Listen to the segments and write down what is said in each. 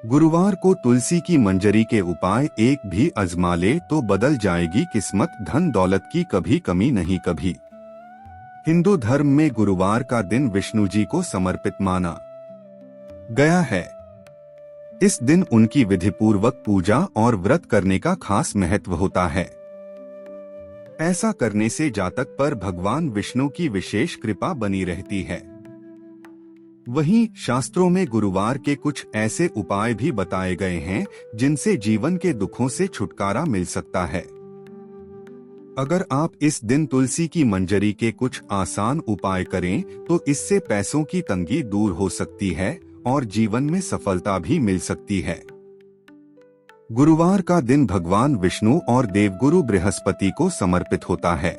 गुरुवार को तुलसी की मंजरी के उपाय एक भी आजमा ले तो बदल जाएगी किस्मत, धन दौलत की कभी कमी नहीं कभी। हिंदू धर्म में गुरुवार का दिन विष्णु जी को समर्पित माना गया है। इस दिन उनकी विधिपूर्वक पूजा और व्रत करने का खास महत्व होता है। ऐसा करने से जातक पर भगवान विष्णु की विशेष कृपा बनी रहती है। वहीं शास्त्रों में गुरुवार के कुछ ऐसे उपाय भी बताए गए हैं जिनसे जीवन के दुखों से छुटकारा मिल सकता है। अगर आप इस दिन तुलसी की मंजरी के कुछ आसान उपाय करें तो इससे पैसों की तंगी दूर हो सकती है और जीवन में सफलता भी मिल सकती है। गुरुवार का दिन भगवान विष्णु और देवगुरु बृहस्पति को समर्पित होता है।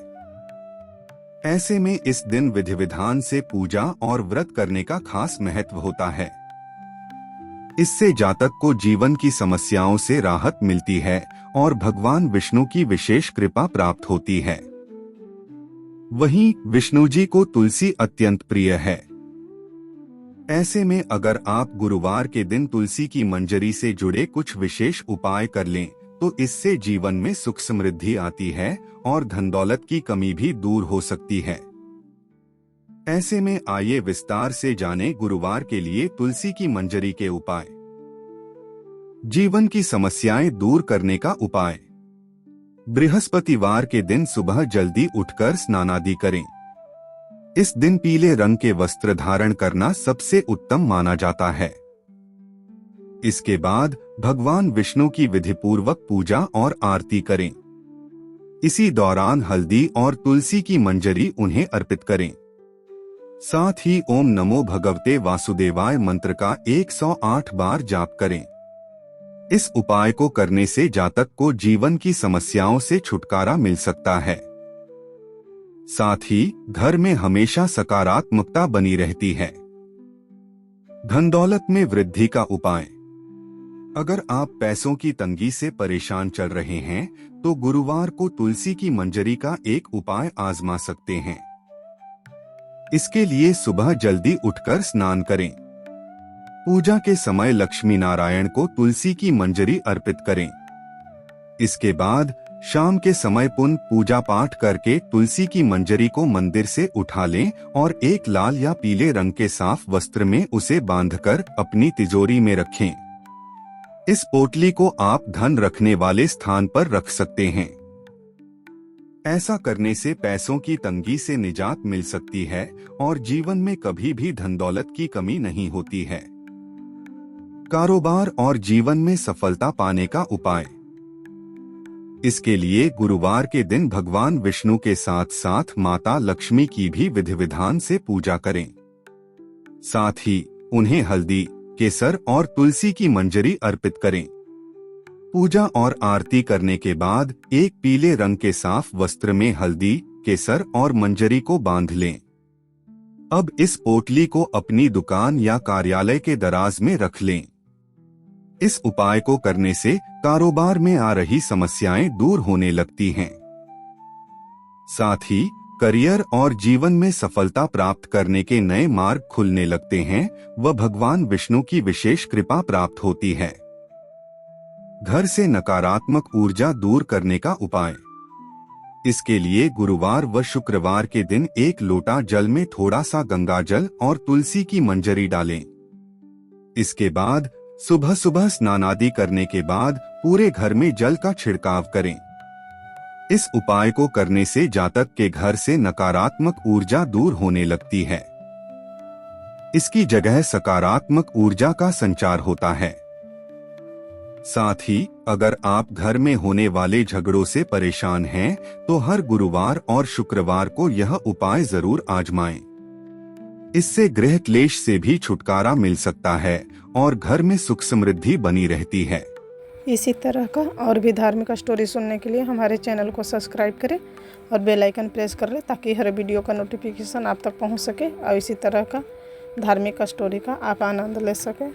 ऐसे में इस दिन विधि विधान से पूजा और व्रत करने का खास महत्व होता है। इससे जातक को जीवन की समस्याओं से राहत मिलती है और भगवान विष्णु की विशेष कृपा प्राप्त होती है। वहीं विष्णु जी को तुलसी अत्यंत प्रिय है। ऐसे में अगर आप गुरुवार के दिन तुलसी की मंजरी से जुड़े कुछ विशेष उपाय कर लें तो इससे जीवन में सुख समृद्धि आती है और धन दौलत की कमी भी दूर हो सकती है। ऐसे में आइए विस्तार से जानें गुरुवार के लिए तुलसी की मंजरी के उपाय। जीवन की समस्याएं दूर करने का उपाय। बृहस्पतिवार के दिन सुबह जल्दी उठकर स्नानादि करें। इस दिन पीले रंग के वस्त्र धारण करना सबसे उत्तम माना जाता है। इसके बाद भगवान विष्णु की विधिपूर्वक पूजा और आरती करें। इसी दौरान हल्दी और तुलसी की मंजरी उन्हें अर्पित करें। साथ ही ओम नमो भगवते वासुदेवाय मंत्र का 108 बार जाप करें। इस उपाय को करने से जातक को जीवन की समस्याओं से छुटकारा मिल सकता है। साथ ही घर में हमेशा सकारात्मकता बनी रहती है। धन दौलत में वृद्धि का उपाय। अगर आप पैसों की तंगी से परेशान चल रहे हैं तो गुरुवार को तुलसी की मंजरी का एक उपाय आजमा सकते हैं। इसके लिए सुबह जल्दी उठकर स्नान करें। पूजा के समय लक्ष्मी नारायण को तुलसी की मंजरी अर्पित करें। इसके बाद शाम के समय पुण्य पूजा पाठ करके तुलसी की मंजरी को मंदिर से उठा लें और एक लाल या पीले रंग के साफ वस्त्र में उसे बांधकर अपनी तिजोरी में रखें। इस पोटली को आप धन रखने वाले स्थान पर रख सकते हैं। ऐसा करने से पैसों की तंगी से निजात मिल सकती है और जीवन में कभी भी धन दौलत की कमी नहीं होती है। कारोबार और जीवन में सफलता पाने का उपाय। इसके लिए गुरुवार के दिन भगवान विष्णु के साथ साथ माता लक्ष्मी की भी विधि विधान से पूजा करें। साथ ही उन्हें हल्दी, केसर और तुलसी की मंजरी अर्पित करें। पूजा और आरती करने के बाद एक पीले रंग के साफ वस्त्र में हल्दी, केसर और मंजरी को बांध लें। अब इस पोटली को अपनी दुकान या कार्यालय के दराज में रख लें। इस उपाय को करने से कारोबार में आ रही समस्याएं दूर होने लगती हैं। साथ ही करियर और जीवन में सफलता प्राप्त करने के नए मार्ग खुलने लगते हैं व भगवान विष्णु की विशेष कृपा प्राप्त होती है। घर से नकारात्मक ऊर्जा दूर करने का उपाय। इसके लिए गुरुवार व शुक्रवार के दिन एक लोटा जल में थोड़ा सा गंगा जल और तुलसी की मंजरी डालें। इसके बाद सुबह सुबह स्नानादि करने के बाद पूरे घर में जल का छिड़काव करें। इस उपाय को करने से जातक के घर से नकारात्मक ऊर्जा दूर होने लगती है। इसकी जगह सकारात्मक ऊर्जा का संचार होता है। साथ ही अगर आप घर में होने वाले झगड़ों से परेशान हैं तो हर गुरुवार और शुक्रवार को यह उपाय जरूर आजमाएं। इससे गृह क्लेश से भी छुटकारा मिल सकता है और घर में सुख समृद्धि बनी रहती है। इसी तरह का और भी धार्मिक स्टोरी सुनने के लिए हमारे चैनल को सब्सक्राइब करें और बेल आइकन प्रेस कर लें ताकि हर वीडियो का नोटिफिकेशन आप तक पहुंच सके और इसी तरह का धार्मिक स्टोरी का आप आनंद ले सकें।